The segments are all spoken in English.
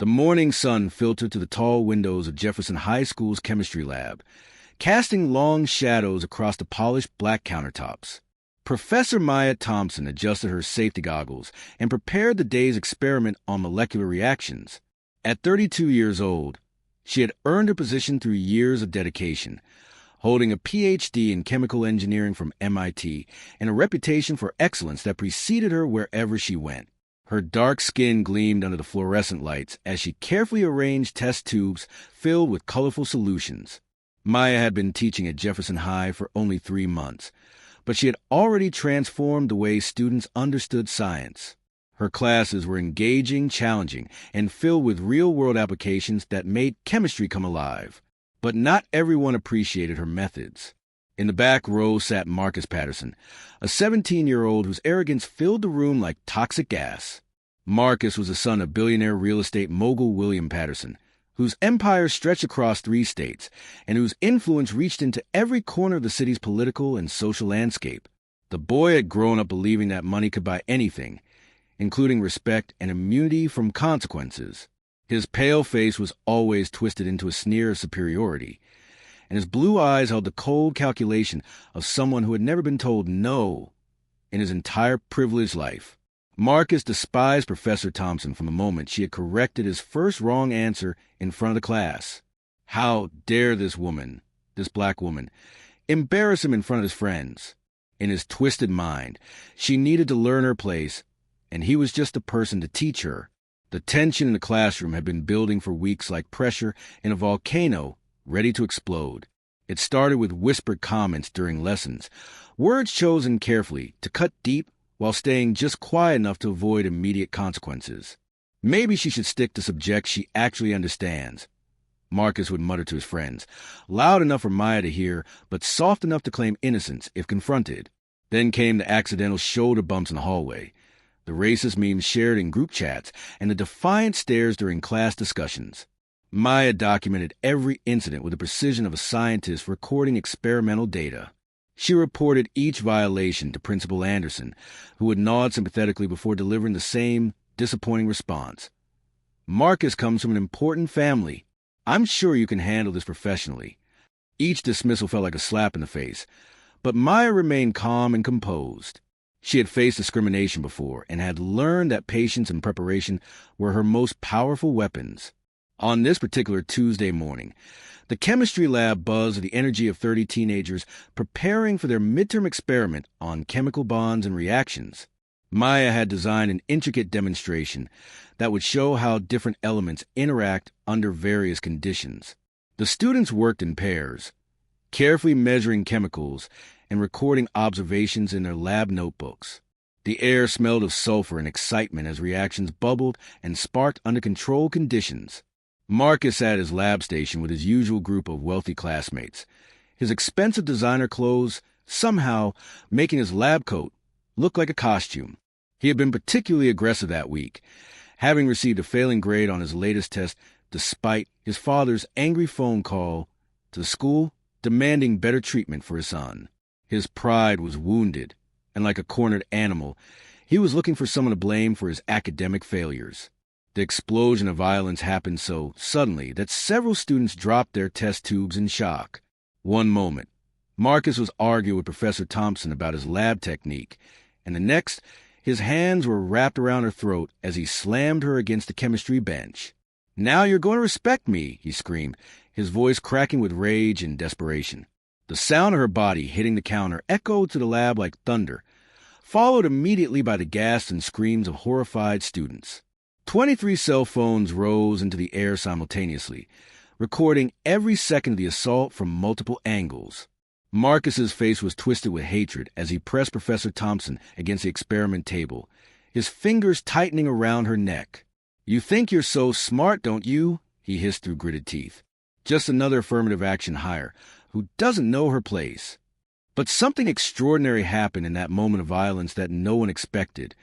The morning sun filtered through the tall windows of Jefferson High School's chemistry lab, casting long shadows across the polished black countertops. Professor Maya Thompson adjusted her safety goggles and prepared the day's experiment on molecular reactions. At 32 years old, she had earned her position through years of dedication, holding a Ph.D. in chemical engineering from MIT and a reputation for excellence that preceded her wherever she went. Her dark skin gleamed under the fluorescent lights as she carefully arranged test tubes filled with colorful solutions. Maya had been teaching at Jefferson High for only 3 months, but she had already transformed the way students understood science. Her classes were engaging, challenging, and filled with real-world applications that made chemistry come alive. But not everyone appreciated her methods. In the back row sat Marcus Patterson, a 17-year-old whose arrogance filled the room like toxic gas. Marcus was the son of billionaire real estate mogul William Patterson, whose empire stretched across 3 states and whose influence reached into every corner of the city's political and social landscape. The boy had grown up believing that money could buy anything, including respect and immunity from consequences. His pale face was always twisted into a sneer of superiority, and his blue eyes held the cold calculation of someone who had never been told no in his entire privileged life. Marcus despised Professor Thompson from the moment she had corrected his first wrong answer in front of the class. How dare this woman, this black woman, embarrass him in front of his friends? In his twisted mind, she needed to learn her place, and he was just the person to teach her. The tension in the classroom had been building for weeks like pressure in a volcano ready to explode. It started with whispered comments during lessons, words chosen carefully to cut deep while staying just quiet enough to avoid immediate consequences. Maybe she should stick to subjects she actually understands, Marcus would mutter to his friends, loud enough for Maya to hear, but soft enough to claim innocence if confronted. Then came the accidental shoulder bumps in the hallway, the racist memes shared in group chats, and the defiant stares during class discussions. Maya documented every incident with the precision of a scientist recording experimental data. She reported each violation to Principal Anderson, who would nod sympathetically before delivering the same disappointing response. Marcus comes from an important family. I'm sure you can handle this professionally. Each dismissal felt like a slap in the face, but Maya remained calm and composed. She had faced discrimination before and had learned that patience and preparation were her most powerful weapons. On this particular Tuesday morning, the chemistry lab buzzed with the energy of 30 teenagers preparing for their midterm experiment on chemical bonds and reactions. Maya had designed an intricate demonstration that would show how different elements interact under various conditions. The students worked in pairs, carefully measuring chemicals and recording observations in their lab notebooks. The air smelled of sulfur and excitement as reactions bubbled and sparked under controlled conditions. Marcus sat at his lab station with his usual group of wealthy classmates, his expensive designer clothes somehow making his lab coat look like a costume. He had been particularly aggressive that week, having received a failing grade on his latest test despite his father's angry phone call to the school demanding better treatment for his son. His pride was wounded, and like a cornered animal, he was looking for someone to blame for his academic failures. The explosion of violence happened so suddenly that several students dropped their test tubes in shock. One moment, Marcus was arguing with Professor Thompson about his lab technique, and the next, his hands were wrapped around her throat as he slammed her against the chemistry bench. "Now you're going to respect me," he screamed, his voice cracking with rage and desperation. The sound of her body hitting the counter echoed to the lab like thunder, followed immediately by the gasps and screams of horrified students. 23 cell phones rose into the air simultaneously, recording every second of the assault from multiple angles. Marcus's face was twisted with hatred as he pressed Professor Thompson against the experiment table, his fingers tightening around her neck. "You think you're so smart, don't you?" he hissed through gritted teeth. Just another affirmative action hire, who doesn't know her place. But something extraordinary happened in that moment of violence that no one expected,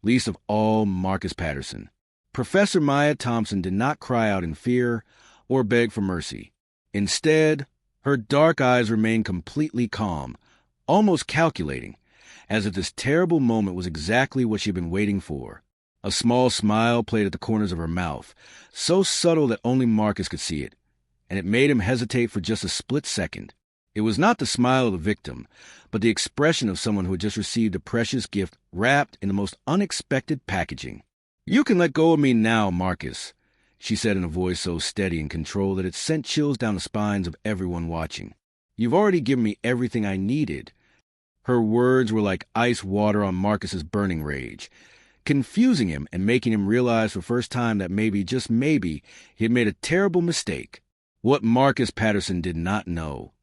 least of all Marcus Patterson. Professor Maya Thompson did not cry out in fear or beg for mercy. Instead, her dark eyes remained completely calm, almost calculating, as if this terrible moment was exactly what she had been waiting for. A small smile played at the corners of her mouth, so subtle that only Marcus could see it, and it made him hesitate for just a split second. It was not the smile of the victim, but the expression of someone who had just received a precious gift wrapped in the most unexpected packaging. "You can let go of me now, Marcus," she said in a voice so steady and controlled that it sent chills down the spines of everyone watching. "You've already given me everything I needed." Her words were like ice water on Marcus's burning rage, confusing him and making him realize for the first time that maybe, just maybe, he had made a terrible mistake. What Marcus Patterson did not know,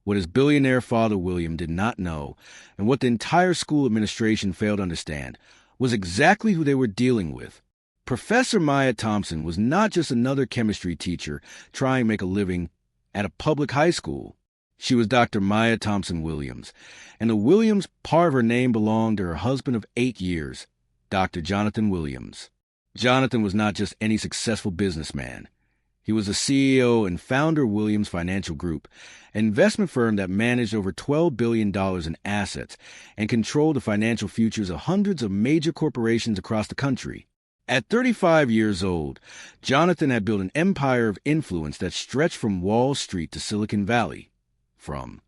what his billionaire father William did not know, and what the entire school administration failed to understand, was exactly who they were dealing with. Professor Maya Thompson was not just another chemistry teacher trying to make a living at a public high school. She was Dr. Maya Thompson Williams, and the Williams part of her name belonged to her husband of 8 years, Dr. Jonathan Williams. Jonathan was not just any successful businessman. He was the CEO and founder of Williams Financial Group, an investment firm that managed over $12 billion in assets and controlled the financial futures of hundreds of major corporations across the country. At 35 years old, Jonathan had built an empire of influence that stretched from Wall Street to Silicon Valley, from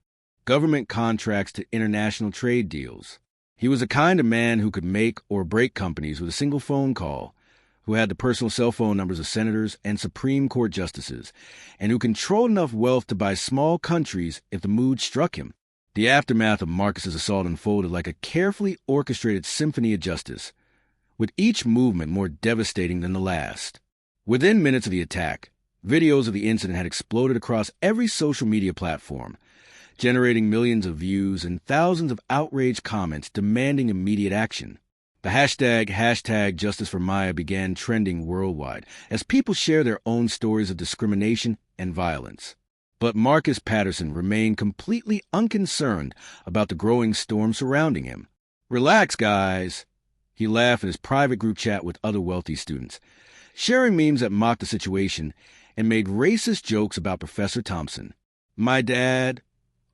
government contracts to international trade deals. He was the kind of man who could make or break companies with a single phone call, who had the personal cell phone numbers of senators and Supreme Court justices, and who controlled enough wealth to buy small countries if the mood struck him. The aftermath of Marcus's assault unfolded like a carefully orchestrated symphony of justice, with each movement more devastating than the last. Within minutes of the attack, videos of the incident had exploded across every social media platform, generating millions of views and thousands of outraged comments demanding immediate action. The hashtag Justice for Maya began trending worldwide as people shared their own stories of discrimination and violence. But Marcus Patterson remained completely unconcerned about the growing storm surrounding him. "Relax, guys," he laughed in his private group chat with other wealthy students, sharing memes that mocked the situation and made racist jokes about Professor Thompson. "My dad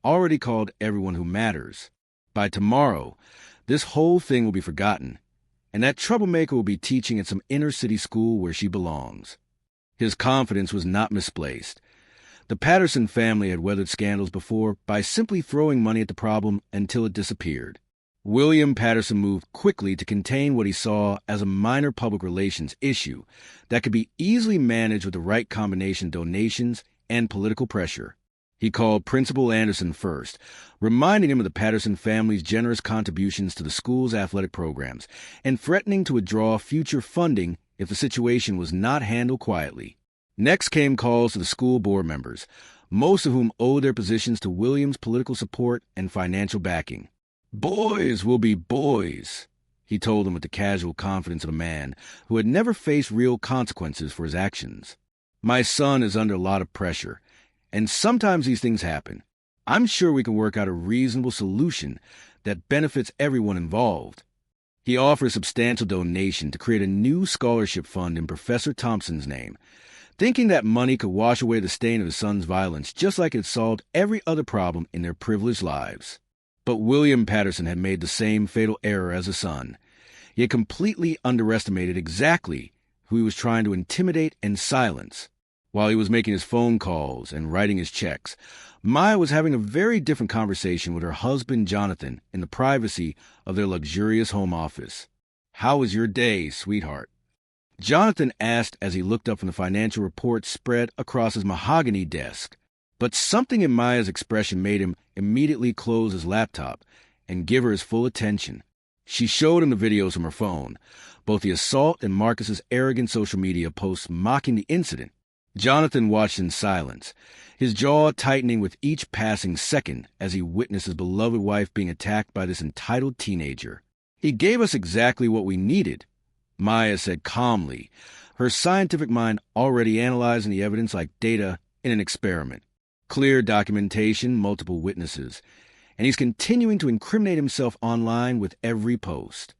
already called everyone who matters. By tomorrow, this whole thing will be forgotten, and that troublemaker will be teaching at some inner-city school where she belongs." His confidence was not misplaced. The Patterson family had weathered scandals before by simply throwing money at the problem until it disappeared. William Patterson moved quickly to contain what he saw as a minor public relations issue that could be easily managed with the right combination of donations and political pressure. He called Principal Anderson first, reminding him of the Patterson family's generous contributions to the school's athletic programs, and threatening to withdraw future funding if the situation was not handled quietly. Next came calls to the school board members, most of whom owed their positions to Williams' political support and financial backing. "Boys will be boys," he told them with the casual confidence of a man who had never faced real consequences for his actions. "My son is under a lot of pressure, and sometimes these things happen. I'm sure we can work out a reasonable solution that benefits everyone involved." He offered a substantial donation to create a new scholarship fund in Professor Thompson's name, thinking that money could wash away the stain of his son's violence just like it solved every other problem in their privileged lives. But William Patterson had made the same fatal error as his son. He had completely underestimated exactly who he was trying to intimidate and silence. While he was making his phone calls and writing his checks, Maya was having a very different conversation with her husband Jonathan in the privacy of their luxurious home office. "How was your day, sweetheart?" Jonathan asked as he looked up from the financial report spread across his mahogany desk. But something in Maya's expression made him immediately close his laptop and give her his full attention. She showed him the videos from her phone, both the assault and Marcus's arrogant social media posts mocking the incident. Jonathan watched in silence, his jaw tightening with each passing second as he witnessed his beloved wife being attacked by this entitled teenager. "He gave us exactly what we needed," Maya said calmly, her scientific mind already analyzing the evidence like data in an experiment. Clear documentation, multiple witnesses, and he's continuing to incriminate himself online with every post.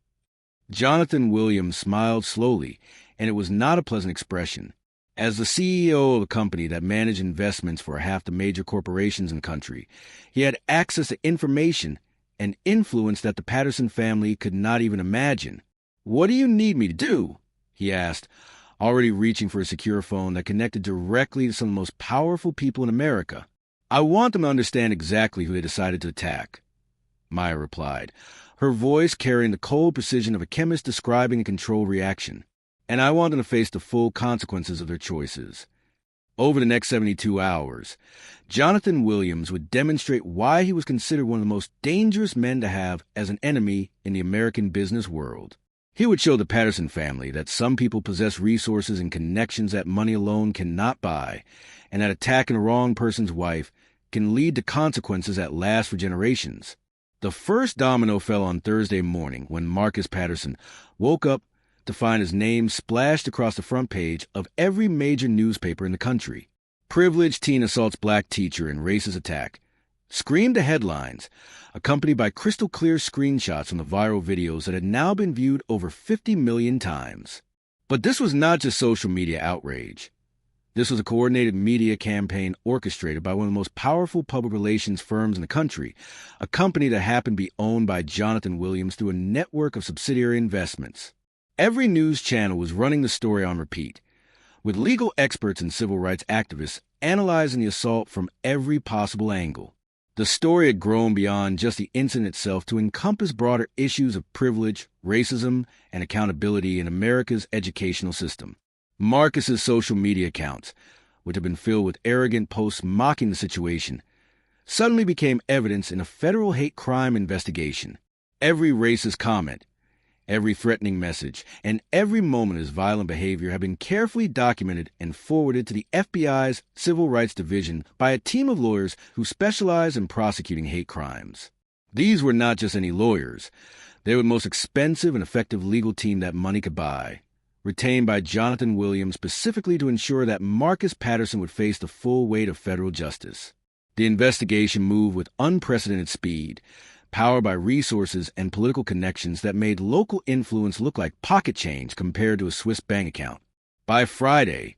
Jonathan Williams smiled slowly, and it was not a pleasant expression. As the CEO of a company that managed investments for half the major corporations in the country, he had access to information and influence that the Patterson family could not even imagine. "What do you need me to do?" he asked, already reaching for a secure phone that connected directly to some of the most powerful people in America. "I want them to understand exactly who they decided to attack," Maya replied, her voice carrying the cold precision of a chemist describing a controlled reaction. "And I want them to face the full consequences of their choices." Over the next 72 hours, Jonathan Williams would demonstrate why he was considered one of the most dangerous men to have as an enemy in the American business world. He would show the Patterson family that some people possess resources and connections that money alone cannot buy, and that attacking the wrong person's wife can lead to consequences that last for generations. The first domino fell on Thursday morning when Marcus Patterson woke up to find his name splashed across the front page of every major newspaper in the country. "Privileged teen assaults black teacher in racist attack," screamed the headlines, accompanied by crystal-clear screenshots from the viral videos that had now been viewed over 50 million times. But this was not just social media outrage. This was a coordinated media campaign orchestrated by one of the most powerful public relations firms in the country, a company that happened to be owned by Jonathan Williams through a network of subsidiary investments. Every news channel was running the story on repeat, with legal experts and civil rights activists analyzing the assault from every possible angle. The story had grown beyond just the incident itself to encompass broader issues of privilege, racism, and accountability in America's educational system. Marcus's social media accounts, which had been filled with arrogant posts mocking the situation, suddenly became evidence in a federal hate crime investigation. Every racist comment, every threatening message, and every moment of his violent behavior had been carefully documented and forwarded to the FBI's Civil Rights Division by a team of lawyers who specialize in prosecuting hate crimes. These were not just any lawyers. They were the most expensive and effective legal team that money could buy, retained by Jonathan Williams specifically to ensure that Marcus Patterson would face the full weight of federal justice. The investigation moved with unprecedented speed, powered by resources and political connections that made local influence look like pocket change compared to a Swiss bank account. By Friday,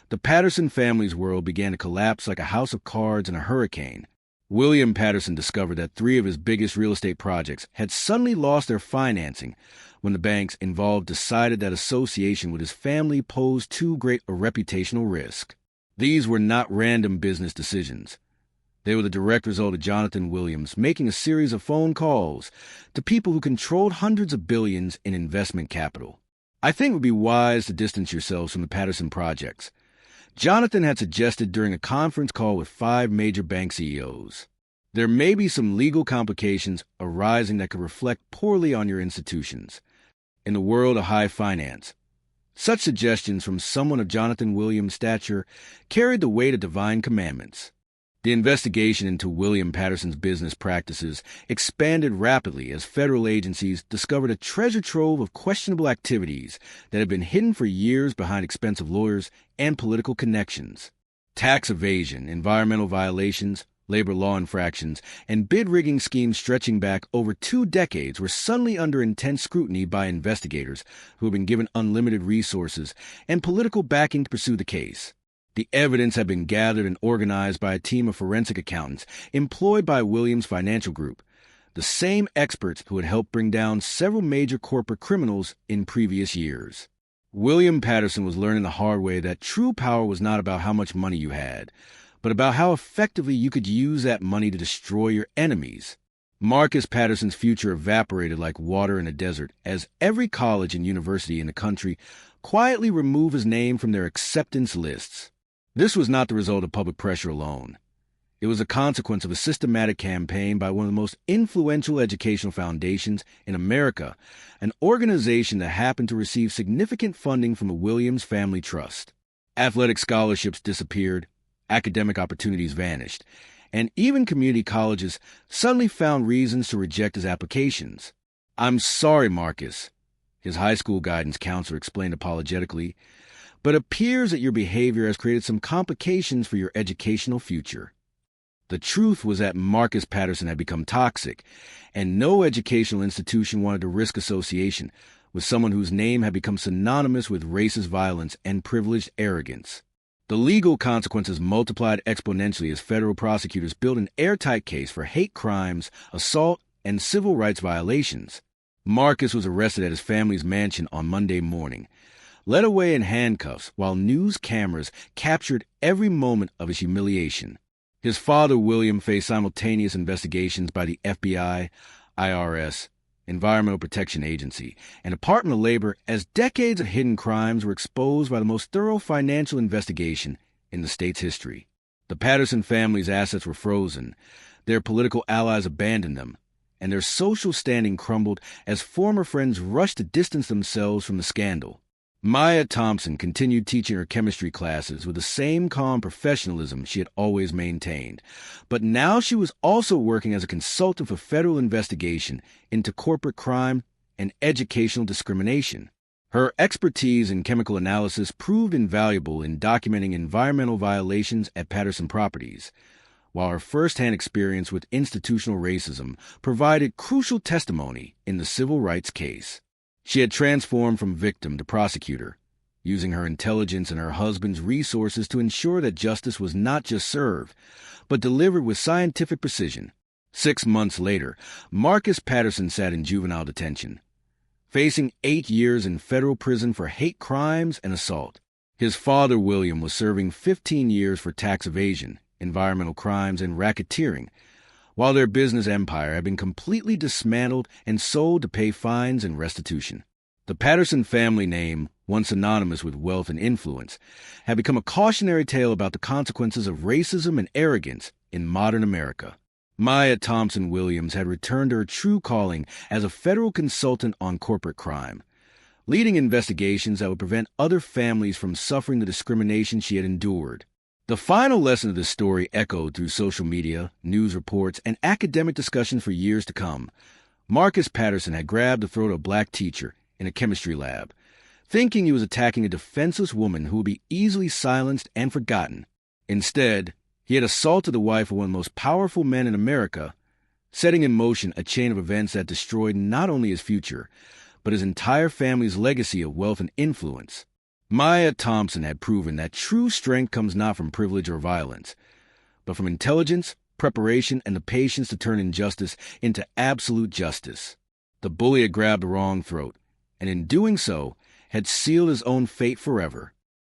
the Patterson family's world began to collapse like a house of cards in a hurricane. William Patterson discovered that 3 of his biggest real estate projects had suddenly lost their financing when the banks involved decided that association with his family posed too great a reputational risk. These were not random business decisions. They were the direct result of Jonathan Williams making a series of phone calls to people who controlled hundreds of billions in investment capital. "I think it would be wise to distance yourselves from the Patterson projects," Jonathan had suggested during a conference call with 5 major bank CEOs. "There may be some legal complications arising that could reflect poorly on your institutions. In the world of high finance, such suggestions from someone of Jonathan Williams' stature carried the weight of divine commandments." The investigation into William Patterson's business practices expanded rapidly as federal agencies discovered a treasure trove of questionable activities that had been hidden for years behind expensive lawyers and political connections. Tax evasion, environmental violations, labor law infractions, and bid-rigging schemes stretching back over 2 decades were suddenly under intense scrutiny by investigators who had been given unlimited resources and political backing to pursue the case. The evidence had been gathered and organized by a team of forensic accountants employed by Williams Financial Group, the same experts who had helped bring down several major corporate criminals in previous years. William Patterson was learning the hard way that true power was not about how much money you had, but about how effectively you could use that money to destroy your enemies. Marcus Patterson's future evaporated like water in a desert as every college and university in the country quietly removed his name from their acceptance lists. This was not the result of public pressure alone. It was a consequence of a systematic campaign by one of the most influential educational foundations in America, an organization that happened to receive significant funding from the Williams Family Trust. Athletic scholarships disappeared, academic opportunities vanished, and even community colleges suddenly found reasons to reject his applications. "I'm sorry, Marcus," his high school guidance counselor explained apologetically, "but it appears that your behavior has created some complications for your educational future." The truth was that Marcus Patterson had become toxic, and no educational institution wanted to risk association with someone whose name had become synonymous with racist violence and privileged arrogance. The legal consequences multiplied exponentially as federal prosecutors built an airtight case for hate crimes, assault, and civil rights violations. Marcus was arrested at his family's mansion on Monday morning, led away in handcuffs while news cameras captured every moment of his humiliation. His father, William, faced simultaneous investigations by the FBI, IRS, Environmental Protection Agency, and Department of Labor as decades of hidden crimes were exposed by the most thorough financial investigation in the state's history. The Patterson family's assets were frozen, their political allies abandoned them, and their social standing crumbled as former friends rushed to distance themselves from the scandal. Maya Thompson continued teaching her chemistry classes with the same calm professionalism she had always maintained, but now she was also working as a consultant for federal investigation into corporate crime and educational discrimination. Her expertise in chemical analysis proved invaluable in documenting environmental violations at Patterson properties, while her first-hand experience with institutional racism provided crucial testimony in the civil rights case. She had transformed from victim to prosecutor, using her intelligence and her husband's resources to ensure that justice was not just served, but delivered with scientific precision. 6 months later, Marcus Patterson sat in juvenile detention, facing 8 years in federal prison for hate crimes and assault. His father, William, was serving 15 years for tax evasion, environmental crimes, and racketeering, while their business empire had been completely dismantled and sold to pay fines and restitution. The Patterson family name, once synonymous with wealth and influence, had become a cautionary tale about the consequences of racism and arrogance in modern America. Maya Thompson Williams had returned to her true calling as a federal consultant on corporate crime, leading investigations that would prevent other families from suffering the discrimination she had endured. The final lesson of this story echoed through social media, news reports, and academic discussion for years to come. Marcus Patterson had grabbed the throat of a black teacher in a chemistry lab, thinking he was attacking a defenseless woman who would be easily silenced and forgotten. Instead, he had assaulted the wife of one of the most powerful men in America, setting in motion a chain of events that destroyed not only his future, but his entire family's legacy of wealth and influence. Maya Thompson had proven that true strength comes not from privilege or violence, but from intelligence, preparation, and the patience to turn injustice into absolute justice. The bully had grabbed the wrong throat, and in doing so, had sealed his own fate forever.